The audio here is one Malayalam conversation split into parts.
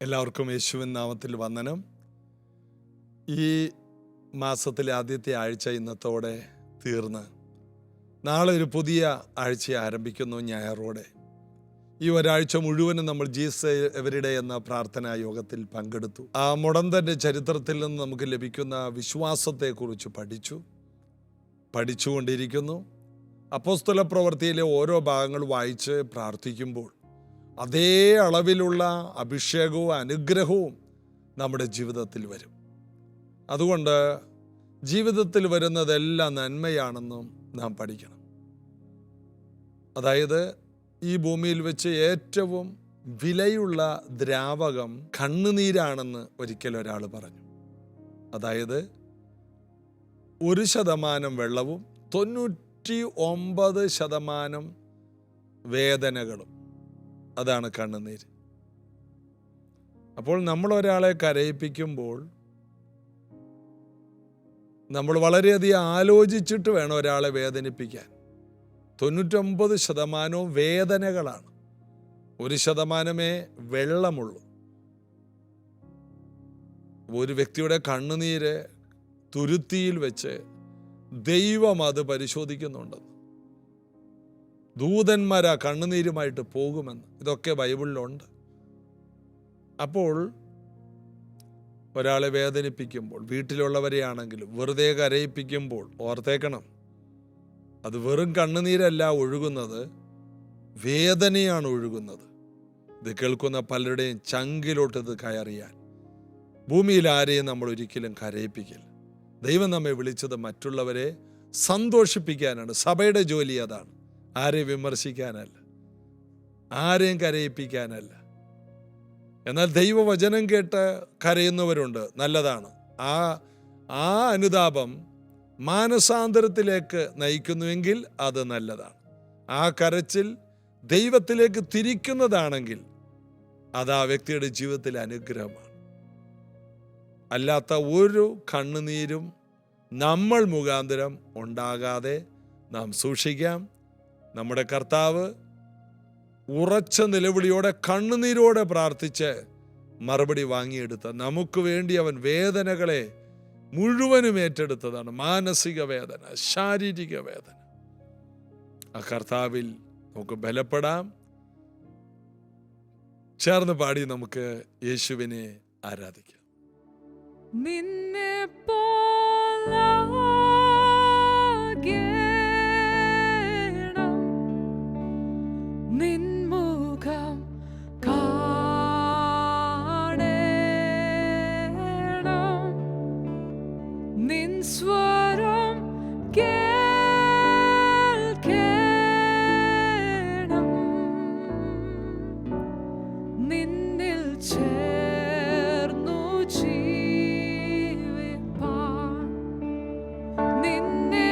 എല്ലാവർക്കും യേശുവിൻ നാമത്തിൽ വന്ദനം. ഈ മാസത്തിലെ ആദ്യത്തെ ആഴ്ച ഇന്നത്തോടെ തീർന്ന് നാളെ ഒരു പുതിയ ആഴ്ച ആരംഭിക്കുന്നു, ഞായറോടെ. ഈ ഒരാഴ്ച മുഴുവനും നമ്മൾ ജീസസ് എവരിഡേ എന്ന പ്രാർത്ഥനാ യോഗത്തിൽ പങ്കെടുത്തു. ആ മുടന്തൻ്റെ ചരിത്രത്തിൽ നിന്ന് നമുക്ക് ലഭിക്കുന്ന വിശ്വാസത്തെക്കുറിച്ച് പഠിച്ചുകൊണ്ടിരിക്കുന്നു. അപ്പോസ്തല പ്രവൃത്തിയിലെ ഓരോ ഭാഗങ്ങൾ വായിച്ച് പ്രാർത്ഥിക്കുമ്പോൾ അതേ അളവിലുള്ള അഭിഷേകവും അനുഗ്രഹവും നമ്മുടെ ജീവിതത്തിൽ വരും. അതുകൊണ്ട് ജീവിതത്തിൽ വരുന്നതെല്ലാം നന്മയാണെന്നും നാം പഠിക്കണം. അതായത് ഈ ഭൂമിയിൽ വെച്ച് ഏറ്റവും വിലയുള്ള ദ്രാവകം കണ്ണുനീരാണെന്ന് ഒരിക്കൽ ഒരാൾ പറഞ്ഞു. അതായത് 1% വെള്ളവും 99% വേദനകളും, അതാണ് കണ്ണുനീര്. അപ്പോൾ നമ്മൾ ഒരാളെ കരയിപ്പിക്കുമ്പോൾ നമ്മൾ വളരെയധികം ആലോചിച്ചിട്ട് വേണം ഒരാളെ വേദനിപ്പിക്കാൻ. 99% വേദനകളാണ്, 1% വെള്ളമുള്ളൂ. ഒരു വ്യക്തിയുടെ കണ്ണുനീര് തുരുത്തിയിൽ വെച്ച് ദൈവം അത് പരിശോധിക്കുന്നുണ്ടെന്ന്, ദൂതന്മാരാ കണ്ണുനീരുമായിട്ട് പോകുമെന്ന്, ഇതൊക്കെ ബൈബിളിലുണ്ട്. അപ്പോൾ ഒരാളെ വേദനിപ്പിക്കുമ്പോൾ, വീട്ടിലുള്ളവരെയാണെങ്കിലും വെറുതെ കരയിപ്പിക്കുമ്പോൾ ഓർത്തേക്കണം, അത് വെറും കണ്ണുനീരല്ല ഒഴുകുന്നത്, വേദനയാണ് ഒഴുകുന്നത്. ഇത് കേൾക്കുന്ന പലരുടെയും ചങ്കിലോട്ട് ഇത് കയറിയാൽ ഭൂമിയിൽ ആരെയും നമ്മൾ ഒരിക്കലും കരയിപ്പിക്കില്ല. ദൈവം നമ്മെ വിളിച്ചത് മറ്റുള്ളവരെ സന്തോഷിപ്പിക്കാനാണ്. സഭയുടെ ജോലി അതാണ്. ആരെയും വിമർശിക്കാനല്ല, ആരെയും കരയിപ്പിക്കാനല്ല. എന്നാൽ ദൈവവചനം കേട്ട് കരയുന്നവരുണ്ട്, നല്ലതാണ്. ആ അനുതാപം മാനസാന്തരത്തിലേക്ക് നയിക്കുന്നുവെങ്കിൽ അത് നല്ലതാണ്. ആ കരച്ചിൽ ദൈവത്തിലേക്ക് തിരിക്കുന്നതാണെങ്കിൽ അത് ആ വ്യക്തിയുടെ ജീവിതത്തിലെ അനുഗ്രഹമാണ്. അല്ലാത്ത ഒരു കണ്ണുനീരും നമ്മൾ മുഖാന്തരം ഉണ്ടാകാതെ നാം സൂക്ഷിക്കാം. നമ്മുടെ കർത്താവ് ഉറച്ച നിലവിളിയോടെ കണ്ണുനീരോടെ പ്രാർത്ഥിച്ച് മറുപടി വാങ്ങിയെടുത്ത നമുക്ക് വേണ്ടി അവൻ വേദനകളെ മുഴുവനും ഏറ്റെടുത്തതാണ്. മാനസിക വേദന, ശാരീരിക വേദന. ആ കർത്താവിൽ നമുക്ക് ബലപ്പെടാം. ചേർന്ന് പാടി നമുക്ക് യേശുവിനെ ആരാധിക്കാം. നിന്നെ നിൻമുഖം കാണണം, നിൻ സ്വരം കേൾക്കണം, നിന്നിൽ ചേർന്നു ജീവിപ്പാൻ നിന്നെ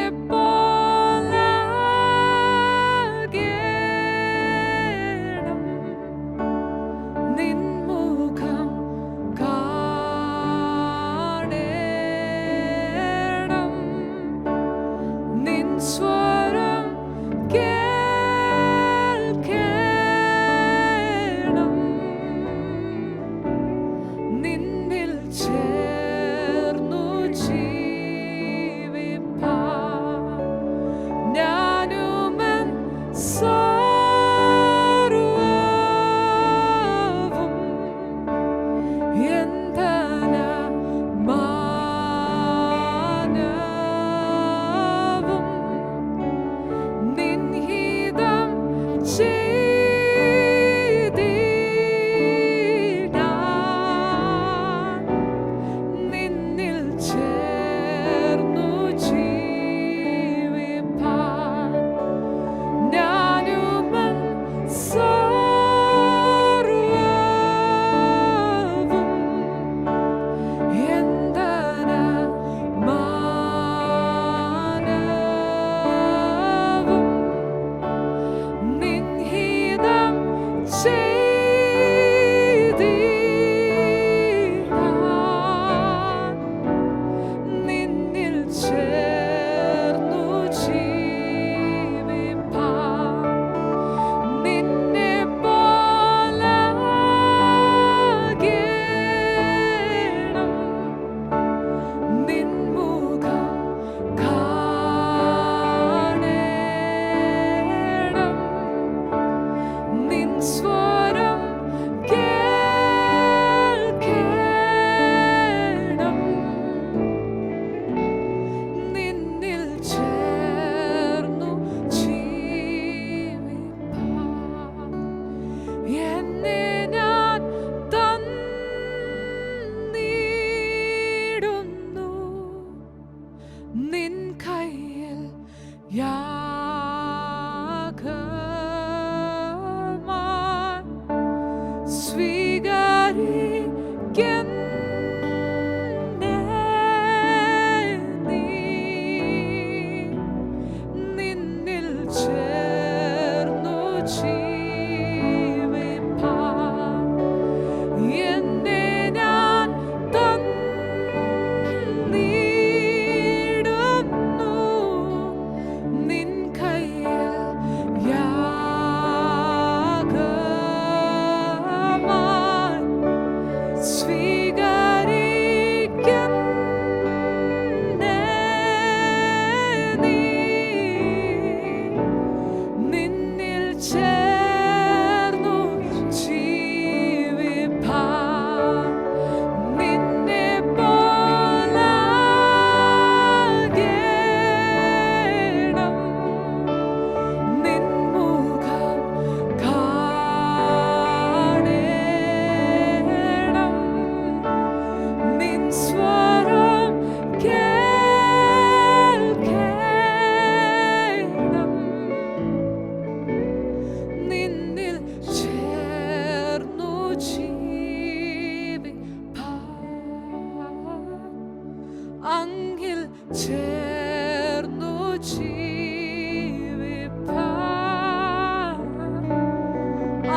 ചേർന്നു ജീവിപ്പാൻ,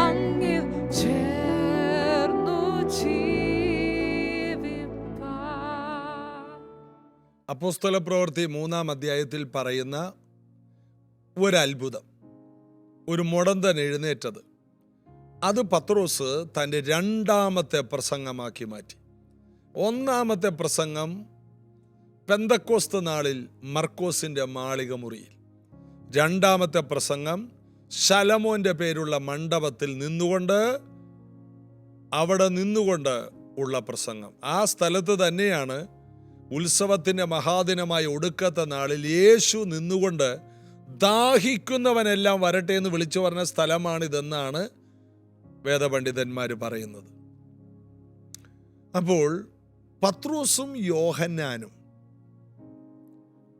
അങ്ങിൽ ചേർന്നു ജീവിപ്പാൻ. അപ്പോസ്തല പ്രവൃത്തി 3-ാം അധ്യായത്തിൽ പറയുന്ന ഒരത്ഭുതം, ഒരു മുടന്തൻ എഴുന്നേറ്റത്, അത് പത്രോസ് തൻ്റെ 2ാമത്തെ പ്രസംഗമാക്കി മാറ്റി. 1-ാമത്തെ പ്രസംഗം പെന്തക്കോസ്ത് നാളിൽ മർക്കോസിൻ്റെ മാളിക മുറിയിൽ, 2ാമത്തെ പ്രസംഗം ശലോമോന്റെ പേരുള്ള മണ്ഡപത്തിൽ അവിടെ നിന്നുകൊണ്ട് ഉള്ള പ്രസംഗം. ആ സ്ഥലത്ത് തന്നെയാണ് ഉത്സവത്തിൻ്റെ മഹാദിനമായ ഒടുക്കത്തെ നാളിൽ യേശു നിന്നുകൊണ്ട് ദാഹിക്കുന്നവനെല്ലാം വരട്ടെ എന്ന് വിളിച്ചു പറഞ്ഞ സ്ഥലമാണിതെന്നാണ് വേദപണ്ഡിതന്മാർ പറയുന്നത്. അപ്പോൾ പത്രോസും യോഹന്നാനും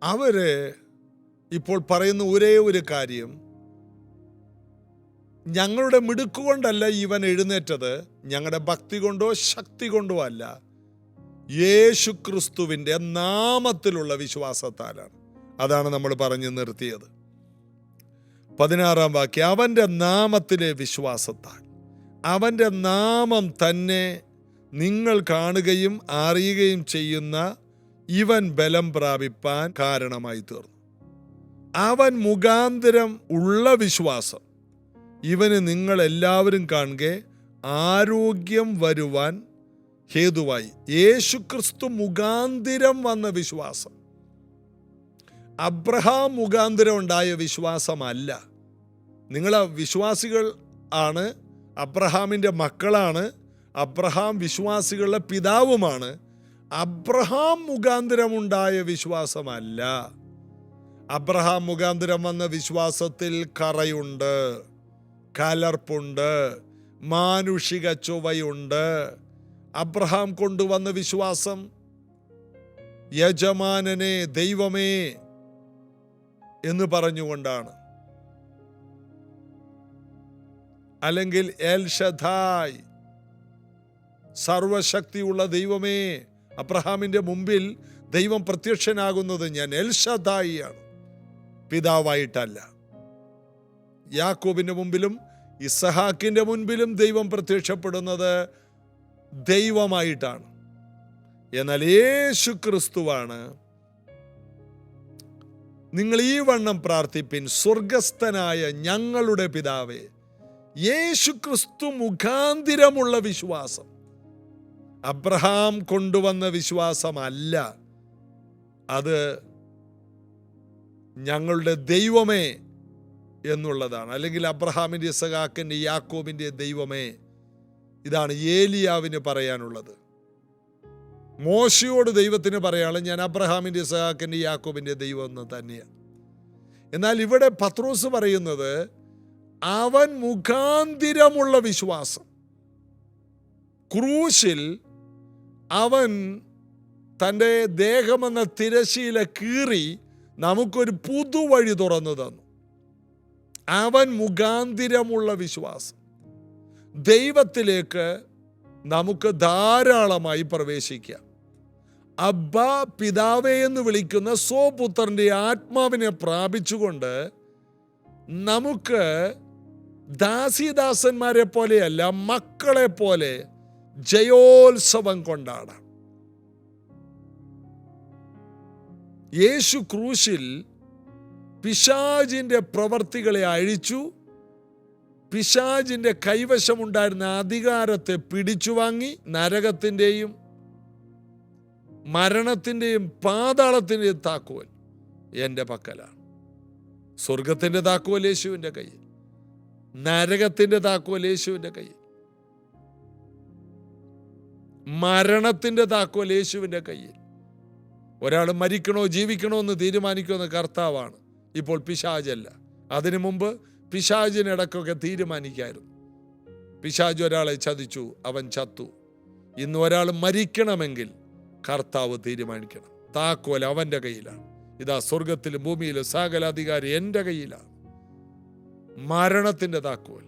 അവര് ഇപ്പോൾ പറയുന്ന ഒരേ ഒരു കാര്യം, ഞങ്ങളുടെ മിടുക്കുകൊണ്ടല്ല ഇവൻ എഴുന്നേറ്റത്, ഞങ്ങളുടെ ഭക്തി കൊണ്ടോ ശക്തി കൊണ്ടോ അല്ല, യേശുക്രിസ്തുവിൻ്റെ നാമത്തിലുള്ള വിശ്വാസത്താലാണ്. അതാണ് നമ്മൾ പറഞ്ഞു നിർത്തിയത്. 16-ാം വാക്യം, അവൻ്റെ നാമത്തിലെ വിശ്വാസത്താൽ, അവൻ്റെ നാമം തന്നെ നിങ്ങൾ കാണുകയും അറിയുകയും ചെയ്യുന്ന ഇവൻ ബലം പ്രാപിപ്പാൻ കാരണമായി തീർന്നു. അവൻ മുഖാന്തരം ഉള്ള വിശ്വാസം ഇവന് നിങ്ങൾ എല്ലാവരും കാണുക ആരോഗ്യം വരുവാൻ ഹേതുവായി. യേശുക്രിസ്തു മുഖാന്തിരം വന്ന വിശ്വാസം, അബ്രഹാം മുഖാന്തിരം ഉണ്ടായ വിശ്വാസമല്ല. നിങ്ങൾ വിശ്വാസികൾ ആണ്, അബ്രഹാമിൻ്റെ മക്കളാണ്, അബ്രഹാം വിശ്വാസികളുടെ പിതാവുമാണ്. അബ്രഹാം മുഖാന്തിരമുണ്ടായ വിശ്വാസമല്ല. അബ്രഹാം മുഖാന്തിരം വന്ന വിശ്വാസത്തിൽ കറയുണ്ട്, കലർപ്പുണ്ട്, മാനുഷിക ചൊവ്വയുണ്ട്. അബ്രഹാം കൊണ്ടുവന്ന വിശ്വാസം യജമാനനെ ദൈവമേ എന്ന് പറഞ്ഞുകൊണ്ടാണ്, അല്ലെങ്കിൽ എൽ ഷദായ് സർവശക്തിയുള്ള ദൈവമേ. അബ്രഹാമിന്റെ മുമ്പിൽ ദൈവം പ്രത്യക്ഷനാകുന്നത് ഞാൻ എൽ ഷദായി ആണ്, പിതാവായിട്ടല്ല. യാക്കോബിന്റെ മുമ്പിലും ഇസഹാക്കിന്റെ മുൻപിലും ദൈവം പ്രത്യക്ഷപ്പെടുന്നത് ദൈവമായിട്ടാണ്. എന്നാൽ യേശു ക്രിസ്തുവാണ് നിങ്ങൾ ഈ വണ്ണം പ്രാർത്ഥിപ്പിൻ, സ്വർഗസ്ഥനായ ഞങ്ങളുടെ പിതാവേ. യേശു ക്രിസ്തു മുഖാന്തിരമുള്ള വിശ്വാസം അബ്രഹാം കൊണ്ടുവന്ന വിശ്വാസമല്ല, അത് ഞങ്ങളുടെ ദൈവമേ എന്നുള്ളതാണ്. അല്ലെങ്കിൽ അബ്രഹാമിൻ്റെ, ഇസഹാക്കിൻ്റെ, യാക്കോബിൻ്റെ ദൈവമേ. ഇതാണ് ഏലിയാവിന് പറയാനുള്ളത്. മോശയോട് ദൈവത്തിന് പറയാനുള്ളത് ഞാൻ അബ്രഹാമിൻ്റെ, ഇസഹാക്കിൻ്റെ, യാക്കോബിൻ്റെ ദൈവം എന്ന് തന്നെയാണ്. എന്നാൽ ഇവിടെ പത്രോസ് പറയുന്നത് അവൻ മുഖാന്തിരമുള്ള വിശ്വാസം. ക്രൂശിൽ അവൻ തൻ്റെ ദേഹമെന്ന തിരശീല കീറി നമുക്കൊരു പുതുവഴി തുറന്നു തന്നു. അവൻ മുഖാന്തിരമുള്ള വിശ്വാസം. ദൈവത്തിലേക്ക് നമുക്ക് ധാരാളമായി പ്രവേശിക്കാം. അബ്ബ, പിതാവേ എന്ന് വിളിക്കുന്ന സ്വപുത്രന്റെ ആത്മാവിനെ പ്രാപിച്ചുകൊണ്ട് നമുക്ക് ദാസീദാസന്മാരെ പോലെയല്ല, മക്കളെ പോലെ ജയോത്സവം കൊണ്ടാടാം. യേശു ക്രൂശിൽ പിശാചിന്റെ പ്രവർത്തികളെ അഴിച്ചു, പിശാചിന്റെ കൈവശമുണ്ടായിരുന്ന അധികാരത്തെ പിടിച്ചു വാങ്ങി. നരകത്തിൻ്റെയും മരണത്തിൻ്റെയും പാതാളത്തിൻ്റെയും താക്കോൽ എൻ്റെ പക്കലാണ്. സ്വർഗത്തിൻ്റെ താക്കോൽ യേശുവിൻ്റെ കയ്യിൽ, നരകത്തിൻ്റെ താക്കോൽ യേശുവിൻ്റെ കയ്യിൽ, മരണത്തിൻ്റെ താക്കോൽ യേശുവിൻ്റെ കയ്യിൽ. ഒരാൾ മരിക്കണോ ജീവിക്കണോ എന്ന് തീരുമാനിക്കുന്ന കർത്താവാണ്. ഇപ്പോൾ പിശാചല്ല. അതിനു മുമ്പ് പിശാചിനിടക്കൊക്കെ തീരുമാനിക്കായിരുന്നു. പിശാച് ഒരാളെ ചതിച്ചു, അവൻ ചത്തു. ഇന്ന് ഒരാൾ മരിക്കണമെങ്കിൽ കർത്താവ് തീരുമാനിക്കണം. താക്കോൽ അവൻ്റെ കയ്യിലാണ്. ഇതാ സ്വർഗത്തിലും ഭൂമിയിലും സകല അധികാരം എൻ്റെ കയ്യിലാണ്. മരണത്തിൻ്റെ താക്കോൽ,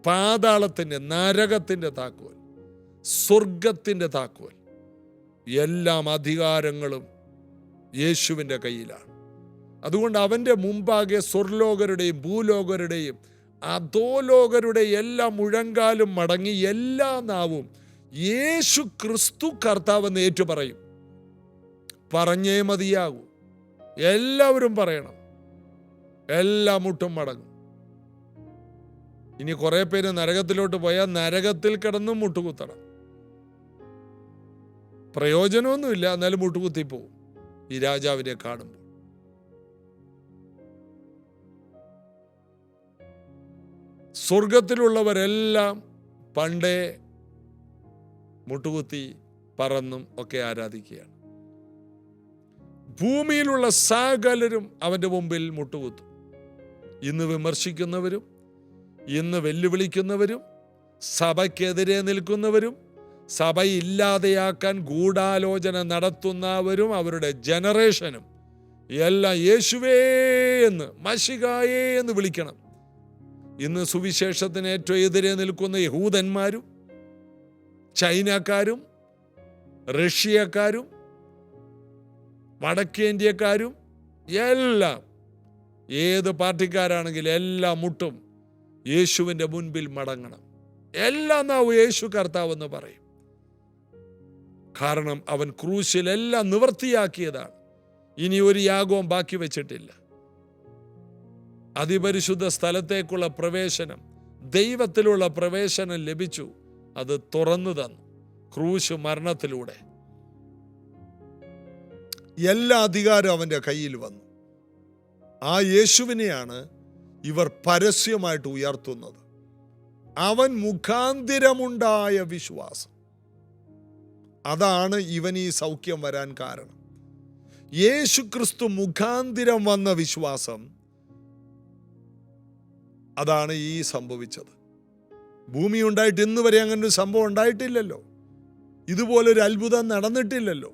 പാതാളത്തിൻ്റെ, നരകത്തിൻ്റെ താക്കോൽ, സ്വർഗത്തിൻ്റെ താക്കോൽ, എല്ലാം അധികാരങ്ങളും യേശുവിൻ്റെ കയ്യിലാണ്. അതുകൊണ്ട് അവൻ്റെ മുമ്പാകെ സ്വർലോകരുടെയും ഭൂലോകരുടെയും അധോലോകരുടെ എല്ലാ മുഴങ്കാലും മടങ്ങി എല്ലാ നാവും യേശു ക്രിസ്തു കർത്താവെന്ന് ഏറ്റുപറയും. പറഞ്ഞേ മതിയാകൂ. എല്ലാവരും പറയണം. എല്ലാ മുട്ടും മടങ്ങും. ഇനി കുറെ പേര് നരകത്തിലോട്ട് പോയാൽ നരകത്തിൽ കിടന്നും മുട്ടുകുത്തണം. പ്രയോജനമൊന്നുമില്ല, എന്നാലും മുട്ടുകുത്തിപ്പോവും ഈ രാജാവിനെ കാണുമ്പോൾ. സ്വർഗത്തിലുള്ളവരെല്ലാം പണ്ടേ മുട്ടുകുത്തി പറന്നും ഒക്കെ ആരാധിക്കുകയാണ്. ഭൂമിയിലുള്ള സകലരും അവൻ്റെ മുമ്പിൽ മുട്ടുകുത്തും. ഇന്ന് വിമർശിക്കുന്നവരും, ഇന്ന് വെല്ലുവിളിക്കുന്നവരും, സഭയ്ക്കെതിരെ നിൽക്കുന്നവരും, സഭ ഇല്ലാതെയാക്കാൻ ഗൂഢാലോചന നടത്തുന്നവരും അവരുടെ ജനറേഷനും എല്ലാം യേശുവേ എന്ന്, മശിഹായേ എന്ന് വിളിക്കണം. ഇന്ന് സുവിശേഷത്തിന് ഏറ്റവും എതിരെ നിൽക്കുന്ന യഹൂദന്മാരും ചൈനക്കാരും റഷ്യക്കാരും വടക്കേന്ത്യക്കാരും എല്ലാം ഏത് പാർട്ടിക്കാരാണെങ്കിലും എല്ലാം മുട്ടും യേശുവിൻ്റെ മുൻപിൽ മടങ്ങണം. എല്ലാം നാവും യേശു കർത്താവെന്ന് പറയും. കാരണം അവൻ ക്രൂശിൽ എല്ലാം നിവൃത്തിയാക്കിയതാണ്. ഇനി ഒരു യാഗവും ബാക്കി വെച്ചിട്ടില്ല. അതിപരിശുദ്ധ സ്ഥലത്തേക്കുള്ള പ്രവേശനം, ദൈവത്തിലുള്ള പ്രവേശനം ലഭിച്ചു. അത് തുറന്നു തന്നു ക്രൂശ് മരണത്തിലൂടെ. എല്ലാ അധികാരവും അവൻ്റെ കയ്യിൽ വന്നു. ആ യേശുവിനെയാണ് ഇവർ പരസ്യമായിട്ട് ഉയർത്തുന്നത്. അവൻ മുഖാന്തിരമുണ്ടായ വിശ്വാസം, അതാണ് ഇവൻ ഈ സൗഖ്യം വരാൻ കാരണം. യേശു ക്രിസ്തു മുഖാന്തിരം വന്ന വിശ്വാസം, അതാണ് ഈ സംഭവിച്ചത്. ഭൂമി ഉണ്ടായിട്ട് ഇന്ന് വരെ അങ്ങനെ ഒരു സംഭവം ഉണ്ടായിട്ടില്ലല്ലോ. ഇതുപോലൊരു അത്ഭുതം നടന്നിട്ടില്ലല്ലോ.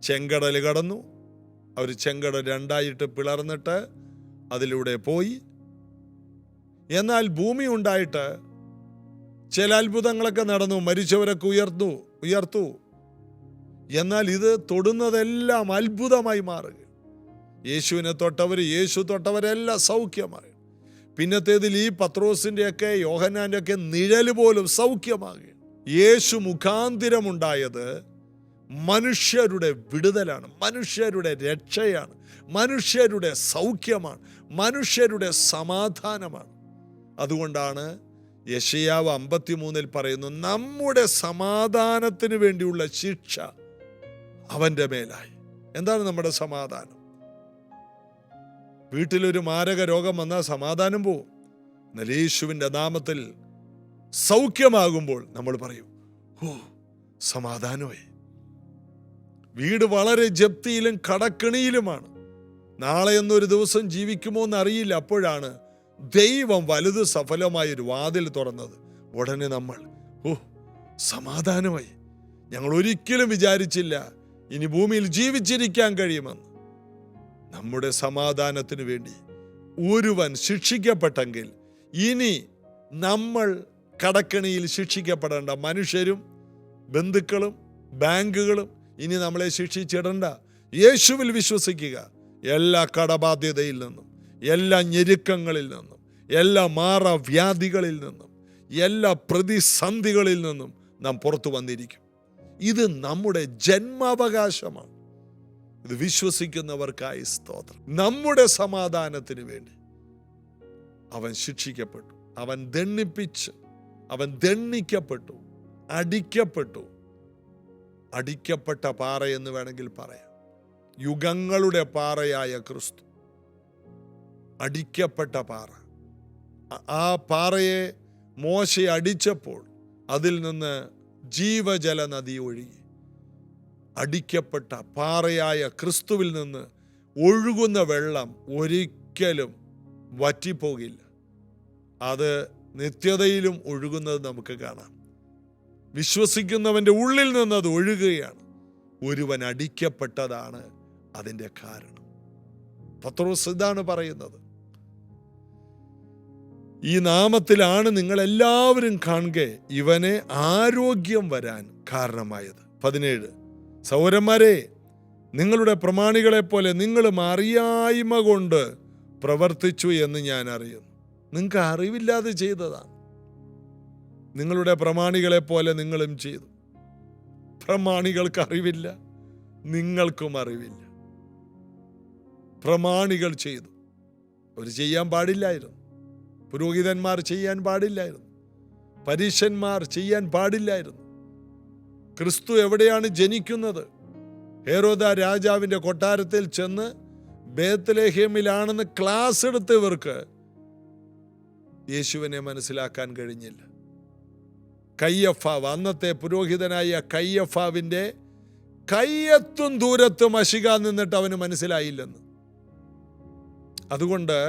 ചെങ്കടൽ കടന്നു. അവർ ചെങ്കടൽ രണ്ടായിട്ട് പിളർന്നിട്ട് അതിലൂടെ പോയി. എന്നാൽ ഭൂമി ഉണ്ടായിട്ട് ചില അത്ഭുതങ്ങളൊക്കെ നടന്നു. മരിച്ചവരൊക്കെ ഉയർത്തു. എന്നാൽ ഇത് തൊടുന്നതെല്ലാം അത്ഭുതമായി മാറുക. യേശുവിനെ തൊട്ടവർ, യേശു തൊട്ടവരെല്ലാം സൗഖ്യമായി. പിന്നത്തേതിൽ ഈ പത്രോസിൻ്റെയൊക്കെ യോഹന്നാൻ്റെയൊക്കെ നിഴല് പോലും സൗഖ്യമാകുക. യേശു മുഖാന്തിരമുണ്ടായത് മനുഷ്യരുടെ വിടുതലാണ്, മനുഷ്യരുടെ രക്ഷയാണ്, മനുഷ്യരുടെ സൗഖ്യമാണ്, മനുഷ്യരുടെ സമാധാനമാണ്. അതുകൊണ്ടാണ് യെശയ്യാവ് 53 പറയുന്നു, നമ്മുടെ സമാധാനത്തിന് വേണ്ടിയുള്ള ശിക്ഷ അവൻ്റെ മേലായി. എന്താണ് നമ്മുടെ സമാധാനം? വീട്ടിലൊരു മാരക രോഗം വന്നാൽ സമാധാനം പോവും. എന്നാൽ യേശുവിൻ്റെ നാമത്തിൽ സൗഖ്യമാകുമ്പോൾ നമ്മൾ പറയും, ഓ സമാധാനമായി. വീട് വളരെ ജപ്തിയിലും കടക്കിണിയിലുമാണ്. നാളെ എന്നൊരു ദിവസം ജീവിക്കുമോ എന്നറിയില്ല. അപ്പോഴാണ് ദൈവം വലുത് സഫലമായൊരു വാതിൽ തുറന്നത്. ഉടനെ നമ്മൾ, ഓ സമാധാനമായി. ഞങ്ങൾ ഒരിക്കലും വിചാരിച്ചില്ല ഇനി ഭൂമിയിൽ ജീവിച്ചിരിക്കാൻ കഴിയുമെന്ന്. നമ്മുടെ സമാധാനത്തിന് വേണ്ടി ഒരുവൻ ശിക്ഷിക്കപ്പെട്ടെങ്കിൽ ഇനി നമ്മൾ കടക്കണിയിൽ ശിക്ഷിക്കപ്പെടേണ്ട മനുഷ്യരും ബന്ധുക്കളും ബാങ്കുകളും ഇനി നമ്മളെ ശിക്ഷിച്ചിടണ്ട. യേശുവിൽ വിശ്വസിക്കുക. എല്ലാ കടബാധ്യതയിൽ നിന്നും, എല്ലാ ഞെരുക്കങ്ങളിൽ നിന്നും, എല്ലാ മാറാവ്യാധികളിൽ നിന്നും, എല്ലാ പ്രതിസന്ധികളിൽ നിന്നും നാം പുറത്തു വന്നിരിക്കും. ഇത് നമ്മുടെ ജന്മാവകാശമാണ്. ഇത് വിശ്വസിക്കുന്നവർക്കായി സ്തോത്രം. നമ്മുടെ സമാധാനത്തിന് വേണ്ടി അവൻ ശിക്ഷിക്കപ്പെട്ടു, അവൻ ദണ്ഡിപ്പിച്ച്, അവൻ ദണ്ഡിക്കപ്പെട്ടു, അടിക്കപ്പെട്ടു. അടിക്കപ്പെട്ട പാറ എന്ന് വേണമെങ്കിൽ പറയാം. യുഗങ്ങളുടെ പാറയായ ക്രിസ്തു, അടിക്കപ്പെട്ട പാറ. ആ പാറയെ മോശെ അടിച്ചപ്പോൾ അതിൽ നിന്ന് ജീവജല നദി ഒഴുകി. അടിക്കപ്പെട്ട പാറയായ ക്രിസ്തുവിൽ നിന്ന് ഒഴുകുന്ന വെള്ളം ഒരിക്കലും വറ്റിപ്പോകില്ല. അത് നിത്യതയിലും ഒഴുകുന്നത് നമുക്ക് കാണാം. വിശ്വസിക്കുന്നവൻ്റെ ഉള്ളിൽ നിന്ന് അത് ഒഴുകുകയാണ്. ഒരുവൻ അടിക്കപ്പെട്ടതാണ് അതിൻ്റെ കാരണം. പത്രോസ് ഇതാണ് പറയുന്നത്. ഈ നാമത്തിലാണ് നിങ്ങളെല്ലാവരും കാണുക ഇവനെ ആരോഗ്യം വരാൻ കാരണമായത്. 17 സഹോദരന്മാരെ, നിങ്ങളുടെ പ്രമാണികളെപ്പോലെ നിങ്ങളും അറിയായ്മ കൊണ്ട് പ്രവർത്തിച്ചു എന്ന് ഞാൻ അറിയുന്നു. നിങ്ങൾക്ക് അറിവില്ലാതെ ചെയ്തതാണ്. നിങ്ങളുടെ പ്രമാണികളെപ്പോലെ നിങ്ങളും ചെയ്തു. പ്രമാണികൾക്ക് അറിവില്ല, നിങ്ങൾക്കും അറിവില്ല. പ്രമാണികൾ ചെയ്തു. അവർ ചെയ്യാൻ പാടില്ലായിരുന്നു. പുരോഹിതന്മാർ ചെയ്യാൻ പാടില്ലായിരുന്നു. പരീശന്മാർ ചെയ്യാൻ പാടില്ലായിരുന്നു. ക്രിസ്തു എവിടെയാണ് ജനിക്കുന്നത്? ഹെരോദ രാജാവിൻ്റെ കൊട്ടാരത്തിൽ ചെന്ന് ബേത്ലഹേമിലാണെന്ന് ക്ലാസ് എടുത്തവർക്ക് യേശുവിനെ മനസ്സിലാക്കാൻ കഴിഞ്ഞില്ല. കയ്യഫാവ്, അന്നത്തെ പുരോഹിതനായ കയ്യഫാവിൻ്റെ കയ്യെത്തും ദൂരത്ത് മശിക നിന്നിട്ട് അവന് മനസ്സിലായില്ലെന്ന്. അതുകൊണ്ട്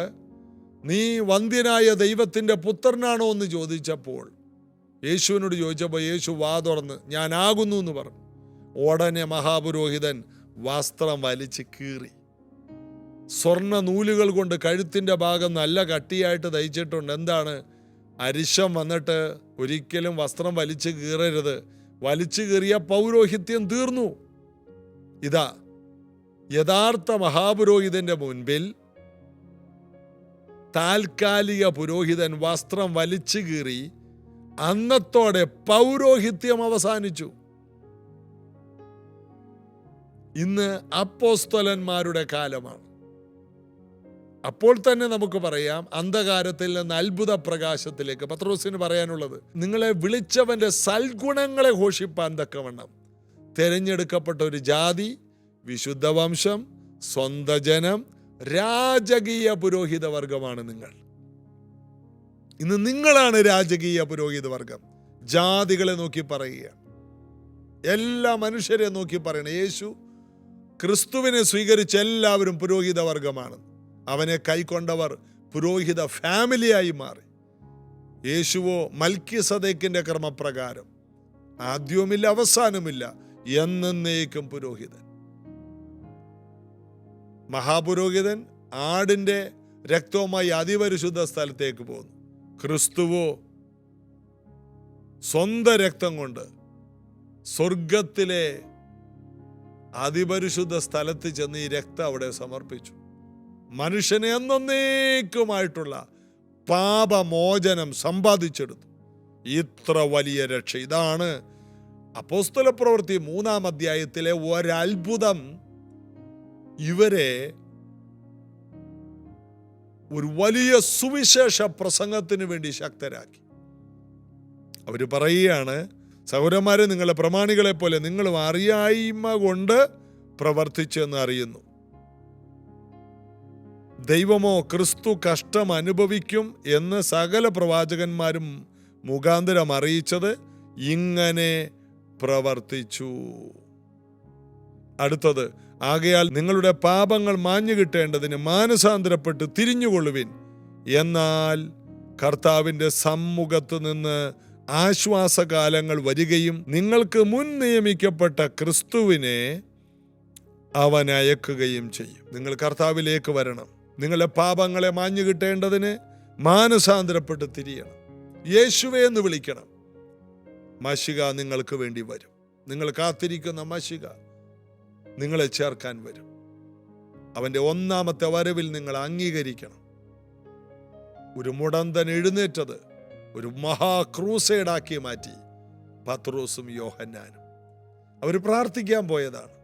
നീ വന്ധ്യനായ ദൈവത്തിൻ്റെ പുത്രനാണോ എന്ന് ചോദിച്ചപ്പോൾ, യേശുവിനോട് ചോദിച്ചപ്പോൾ യേശു വാ തുറന്ന് ഞാനാകുന്നു എന്ന് പറഞ്ഞു. ഉടനെ മഹാപുരോഹിതൻ വസ്ത്രം വലിച്ച് കീറി. സ്വർണ്ണ നൂലുകൾ കൊണ്ട് കഴുത്തിൻ്റെ ഭാഗം നല്ല കട്ടിയായിട്ട് തയ്ച്ചിട്ടുണ്ട്. എന്താണ്? അരിശം വന്നിട്ട് ഒരിക്കലും വസ്ത്രം വലിച്ചു കീറരുത്. വലിച്ചു കീറിയ പൗരോഹിത്യം തീർന്നു. ഇതാ യഥാർത്ഥ മഹാപുരോഹിതന്റെ മുൻപിൽ താൽക്കാലിക പുരോഹിതൻ വസ്ത്രം വലിച്ചു കീറി. അന്നത്തോടെ പൗരോഹിത്യം അവസാനിച്ചു. ഇന്ന് അപ്പോസ്തലന്മാരുടെ കാലമാണ്. അപ്പോൾ തന്നെ നമുക്ക് പറയാം, അന്ധകാരത്തിൽ നിന്ന് അത്ഭുത പ്രകാശത്തിലേക്ക്. പത്രോസിന് പറയാനുള്ളത്, നിങ്ങളെ വിളിച്ചവന്റെ സൽഗുണങ്ങളെ ഘോഷിപ്പാൻ തക്കവണ്ണം തെരഞ്ഞെടുക്കപ്പെട്ട ഒരു ജാതി, വിശുദ്ധ വംശം, സ്വന്ത ജനം, രാജകീയ പുരോഹിത വർഗമാണ് നിങ്ങൾ. ഇന്ന് നിങ്ങളാണ് രാജകീയ പുരോഹിത വർഗം. ജാതികളെ നോക്കി പറയുക, എല്ലാ മനുഷ്യരെ നോക്കി പറയണം, യേശു ക്രിസ്തുവിനെ സ്വീകരിച്ച എല്ലാവരും പുരോഹിത വർഗമാണ്. അവനെ കൈക്കൊണ്ടവർ പുരോഹിത ഫാമിലിയായി മാറി. യേശുവോ മൽക്കിസദേക്കിന്റെ ക്രമപ്രകാരം ആദ്യവുമില്ല അവസാനമില്ല, എന്നേക്കും പുരോഹിതൻ. മഹാപുരോഹിതൻ ആടിന്റെ രക്തവുമായി അതിപരിശുദ്ധ സ്ഥലത്തേക്ക് പോകുന്നു. ക്രിസ്തുവോ സ്വന്തം രക്തം കൊണ്ട് സ്വർഗത്തിലെ അതിപരിശുദ്ധ സ്ഥലത്ത് ചെന്ന് ഈ രക്തം അവിടെ സമർപ്പിച്ചു. മനുഷ്യനെ എന്നേക്കുമായിട്ടുള്ള പാപമോചനം സമ്പാദിച്ചെടുത്തു. ഇത്ര വലിയ രക്ഷ. ഇതാണ് അപ്പോസ്തല പ്രവൃത്തി 3-ാം അധ്യായത്തിലെ ഒരത്ഭുതം. ഇവരെ ഒരു വലിയ സുവിശേഷ പ്രസംഗത്തിന് വേണ്ടി ശക്തരാക്കി. അവർ പറയുകയാണ്, സഹോദരന്മാരെ, നിങ്ങളെ പ്രമാണികളെ പോലെ നിങ്ങളും അറിയായ്മ കൊണ്ട് പ്രവർത്തിച്ചെന്ന് അറിയുന്നു. ദൈവമോ ക്രിസ്തു കഷ്ടം അനുഭവിക്കും എന്ന് സകല പ്രവാചകന്മാരും മുഖാന്തരം അറിയിച്ചത് ഇങ്ങനെ പ്രവർത്തിച്ചു. അടുത്തത്, ആകയാൽ നിങ്ങളുടെ പാപങ്ങൾ മാഞ്ഞു കിട്ടേണ്ടതിന് മാനസാന്തരപ്പെട്ട് തിരിഞ്ഞുകൊള്ളുവിൻ. എന്നാൽ കർത്താവിൻ്റെ സമ്മുഖത്ത് നിന്ന് ആശ്വാസകാലങ്ങൾ വരികയും നിങ്ങൾക്ക് മുൻ നിയമിക്കപ്പെട്ട ക്രിസ്തുവിനെ അവൻ അയക്കുകയും ചെയ്യും. നിങ്ങൾ കർത്താവിലേക്ക് വരണം. നിങ്ങളുടെ പാപങ്ങളെ മാഞ്ഞു കിട്ടേണ്ടതിന് മാനസാന്തരപ്പെട്ട് തിരിയണം. യേശുവേ എന്ന് വിളിക്കണം. മശിക നിങ്ങൾക്ക് വേണ്ടി വരും. നിങ്ങൾ കാത്തിരിക്കുന്ന മശിക നിങ്ങളെ ചേർക്കാൻ വരും. അവൻ്റെ ഒന്നാമത്തെ വരവിൽ നിങ്ങൾ അംഗീകരിക്കണം. ഒരു മുടന്തൻ എഴുന്നേറ്റത് ഒരു മഹാ ക്രൂസൈഡാക്കി മാറ്റി പത്രോസും യോഹന്നാനും. അവർ പ്രാർത്ഥിക്കാൻ പോയതാണ്,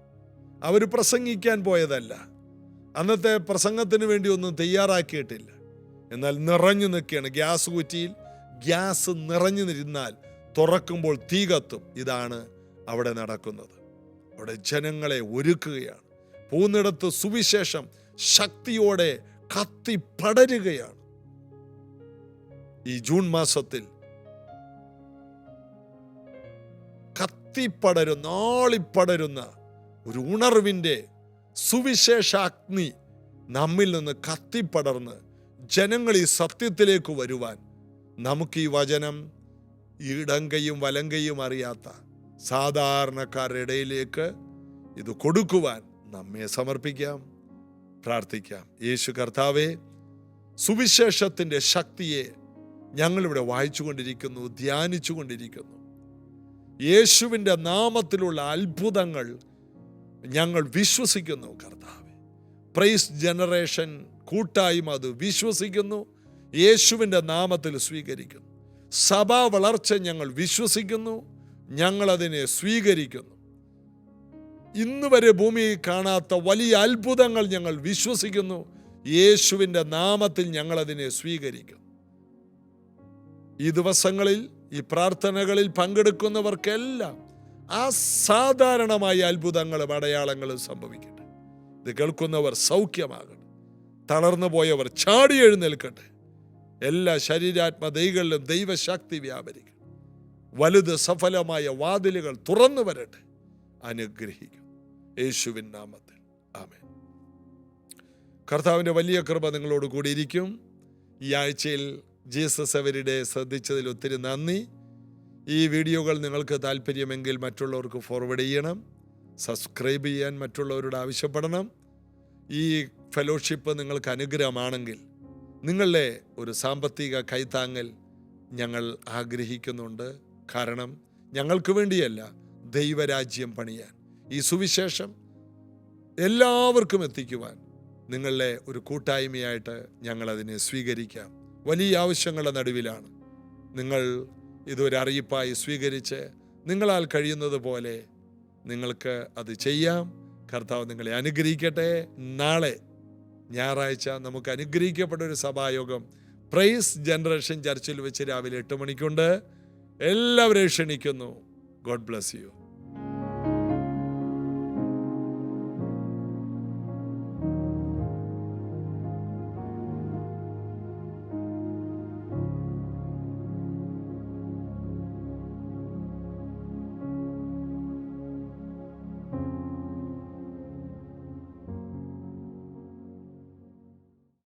അവർ പ്രസംഗിക്കാൻ പോയതല്ല. അന്നത്തെ പ്രസംഗത്തിന് വേണ്ടി ഒന്നും തയ്യാറാക്കിയിട്ടില്ല. എന്നാൽ നിറഞ്ഞു നിൽക്കുകയാണ്. ഗ്യാസ് കുറ്റിയിൽ ഗ്യാസ് നിറഞ്ഞു നിന്നാൽ തുറക്കുമ്പോൾ തീ കത്തും. ഇതാണ് അവിടെ നടക്കുന്നത്. അവിടെ ജനങ്ങളെ ഒരുക്കുകയാണ്. പോകുന്നിടത്ത് സുവിശേഷം ശക്തിയോടെ കത്തി പടരുകയാണ്. ഈ ജൂൺ മാസത്തിൽ കത്തിപ്പടരുന്ന, ആളിപ്പടരുന്ന ഒരു ഉണർവിൻ്റെ സുവിശേഷാഗ്നി നമ്മിൽ നിന്ന് കത്തിപ്പടർന്ന് ജനങ്ങൾ ഈ സത്യത്തിലേക്ക് വരുവാൻ നമുക്ക് ഈ വചനം ഇടങ്കയും വലങ്കയും അറിയാത്ത സാധാരണക്കാരുടെ ഇടയിലേക്ക് ഇത് കൊടുക്കുവാൻ നമ്മെ സമർപ്പിക്കാം, പ്രാർത്ഥിക്കാം. യേശു കർത്താവേ, സുവിശേഷത്തിൻ്റെ ശക്തിയെ ഞങ്ങളിവിടെ വായിച്ചുകൊണ്ടിരിക്കുന്നു, ധ്യാനിച്ചു കൊണ്ടിരിക്കുന്നു. യേശുവിൻ്റെ നാമത്തിലുള്ള അത്ഭുതങ്ങൾ ഞങ്ങൾ വിശ്വസിക്കുന്നു കർത്താവേ. പ്രൈസ് ജനറേഷൻ കൂട്ടായ്മ അത് വിശ്വസിക്കുന്നു, യേശുവിൻ്റെ നാമത്തിൽ സ്വീകരിക്കുന്നു. സഭാ വളർച്ച ഞങ്ങൾ വിശ്വസിക്കുന്നു, ഞങ്ങളതിനെ സ്വീകരിക്കുന്നു. ഇന്ന് വരെ ഭൂമിയിൽ കാണാത്ത വലിയ അത്ഭുതങ്ങൾ ഞങ്ങൾ വിശ്വസിക്കുന്നു, യേശുവിൻ്റെ നാമത്തിൽ ഞങ്ങളതിനെ സ്വീകരിക്കുന്നു. ഈ ദിവസങ്ങളിൽ ഈ പ്രാർത്ഥനകളിൽ പങ്കെടുക്കുന്നവർക്കെല്ലാം അസാധാരണമായ അത്ഭുതങ്ങളും അടയാളങ്ങളും സംഭവിക്കട്ടെ. ഇത് കേൾക്കുന്നവർ സൗഖ്യമാകട്ടെ, തളർന്നു പോയവർ ചാടി എഴുന്നേൽക്കട്ടെ. എല്ലാ ശരീരാത്മതയികളിലും ദൈവശക്തി വ്യാപരിക്കും. വലുത് സഫലമായ വാതിലുകൾ തുറന്നു വരട്ടെ. അനുഗ്രഹിക്കും യേശുവിൻ നാമത്തിൽ. ആമേൻ. കർത്താവിൻ്റെ വലിയ കൃപ നിങ്ങളോട് കൂടിയിരിക്കും. ഈ ആഴ്ചയിൽ ജീസസ് എവരി ഡേ ശ്രദ്ധിച്ചതിൽ ഒത്തിരി നന്ദി. ഈ വീഡിയോകൾ നിങ്ങൾക്ക് താല്പര്യമെങ്കിൽ മറ്റുള്ളവർക്ക് ഫോർവേഡ് ചെയ്യണം. സബ്സ്ക്രൈബ് ചെയ്യാൻ മറ്റുള്ളവരോട് ആവശ്യപ്പെടണം. ഈ ഫെലോഷിപ്പ് നിങ്ങൾക്ക് അനുഗ്രഹമാണെങ്കിൽ നിങ്ങളുടെ ഒരു സാമ്പത്തിക കൈത്താങ്ങൽ ഞങ്ങൾ ആഗ്രഹിക്കുന്നുണ്ട്. കാരണം ഞങ്ങൾക്ക് വേണ്ടിയല്ല, ദൈവരാജ്യം പണിയാൻ, ഈ സുവിശേഷം എല്ലാവർക്കും എത്തിക്കുവാൻ നിങ്ങളുടെ ഒരു കൂട്ടായ്മയായിട്ട് ഞങ്ങളതിനെ സ്വീകരിക്കാം. വലിയ ആവശ്യങ്ങളുടെ നടുവിലാണ്. നിങ്ങൾ ഇതൊരു അറിയിപ്പായി സ്വീകരിച്ച് നിങ്ങളാൽ കഴിയുന്നത് പോലെ നിങ്ങൾക്ക് അത് ചെയ്യാം. കർത്താവ് നിങ്ങളെ അനുഗ്രഹിക്കട്ടെ. നാളെ ഞായറാഴ്ച നമുക്ക് അനുഗ്രഹിക്കപ്പെട്ട ഒരു സഭായോഗം പ്രൈസ് ജനറേഷൻ ചർച്ചിൽ വെച്ച് രാവിലെ 8 മണിക്കുണ്ട്. എല്ലാവരെയും ക്ഷണിക്കുന്നു. God bless you.